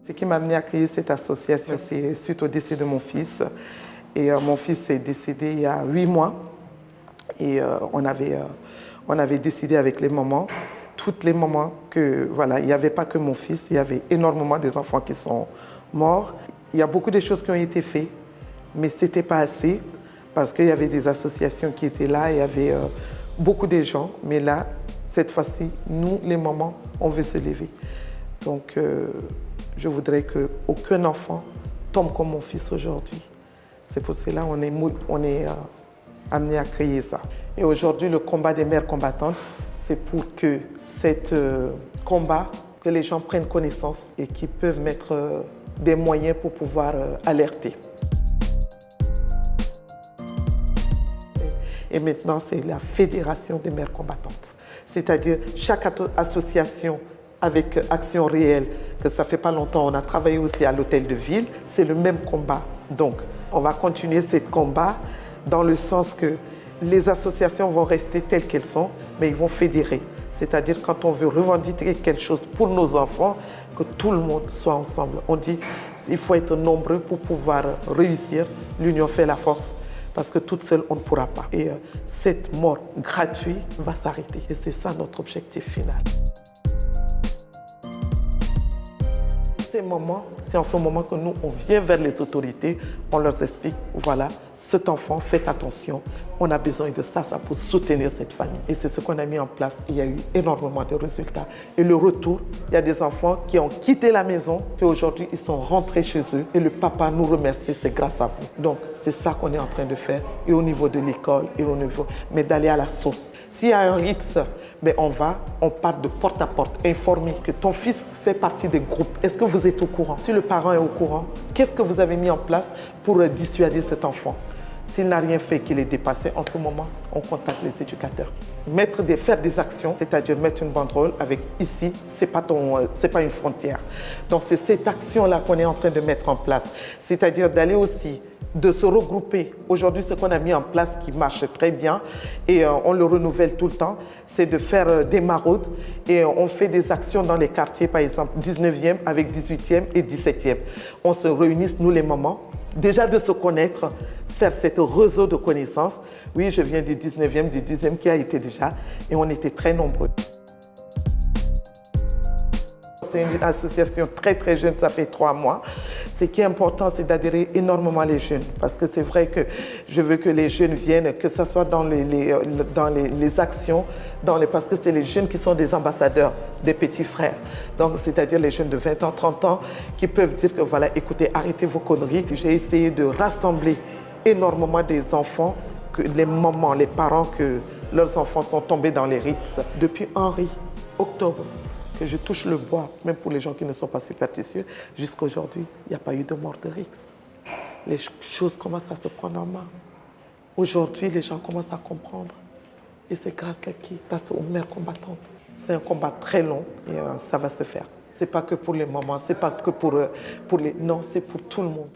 Ce qui m'a amené à créer cette association, c'est suite au décès de mon fils. Et mon fils est décédé il y a 8 mois. Et on avait décidé avec les mamans, toutes les mamans, que voilà, il n'y avait pas que mon fils, il y avait énormément des enfants qui sont morts. Il y a beaucoup de choses qui ont été faites, mais ce n'était pas assez parce qu'il y avait des associations qui étaient là, il y avait beaucoup de gens. Mais là, cette fois-ci, nous, les mamans, on veut se lever. Donc, je voudrais qu'aucun enfant tombe comme mon fils aujourd'hui. C'est pour cela qu'on est amené à créer ça. Et aujourd'hui, le combat des mères combattantes, c'est pour que cet combat, que les gens prennent connaissance et qu'ils peuvent mettre des moyens pour pouvoir alerter. Et maintenant, c'est la Fédération des mères combattantes. C'est-à-dire chaque association avec Action Réelle, que ça fait pas longtemps, on a travaillé aussi à l'hôtel de ville, c'est le même combat. Donc, on va continuer ce combat dans le sens que les associations vont rester telles qu'elles sont, mais ils vont fédérer. C'est-à-dire quand on veut revendiquer quelque chose pour nos enfants, que tout le monde soit ensemble. On dit qu'il faut être nombreux pour pouvoir réussir. L'union fait la force, parce que toute seule, on ne pourra pas. Et cette mort gratuite va s'arrêter. Et c'est ça notre objectif final. C'est en ce moment que nous, on vient vers les autorités, on leur explique, voilà, cet enfant, faites attention, on a besoin de ça pour soutenir cette famille. Et c'est ce qu'on a mis en place. Il y a eu énormément de résultats. Et le retour, il y a des enfants qui ont quitté la maison, qu'aujourd'hui, ils sont rentrés chez eux. Et le papa nous remercie, c'est grâce à vous. Donc, c'est ça qu'on est en train de faire, et au niveau de l'école, et au niveau, mais d'aller à la source. S'il y a un RITS, mais on part de porte à porte, informer que ton fils fait partie des groupes. Est-ce que vous êtes au courant? Si le parent est au courant, qu'est-ce que vous avez mis en place pour dissuader cet enfant? S'il n'a rien fait, qu'il est dépassé, en ce moment, on contacte les éducateurs. Faire des actions, c'est-à-dire mettre une banderole avec ici, c'est pas une frontière. Donc c'est cette action-là qu'on est en train de mettre en place. C'est-à-dire d'aller aussi, de se regrouper. Aujourd'hui, ce qu'on a mis en place qui marche très bien et on le renouvelle tout le temps, c'est de faire des maraudes et on fait des actions dans les quartiers, par exemple 19e avec 18e et 17e. On se réunit, nous les mamans, déjà de se connaître, faire cet réseau de connaissances. Oui, je viens du 19e, du 10e qui a été déjà et on était très nombreux. C'est une association très très jeune, ça fait 3 mois. Ce qui est important, c'est d'adhérer énormément les jeunes. Parce que c'est vrai que je veux que les jeunes viennent, que ce soit dans les actions, parce que c'est les jeunes qui sont des ambassadeurs, des petits frères. Donc, c'est-à-dire les jeunes de 20 ans, 30 ans, qui peuvent dire que voilà, écoutez, arrêtez vos conneries. J'ai essayé de rassembler énormément des enfants, les mamans, les parents, que leurs enfants sont tombés dans les RITS. Depuis octobre, que je touche le bois, même pour les gens qui ne sont pas superstitieux, jusqu'à aujourd'hui, il n'y a pas eu de mort de RITS. Les choses commencent à se prendre en main. Aujourd'hui, les gens commencent à comprendre. Et c'est grâce à qui? Grâce aux mères combattantes. C'est un combat très long et ça va se faire. Ce n'est pas que pour les mamans, ce n'est pas que pour les... Non, c'est pour tout le monde.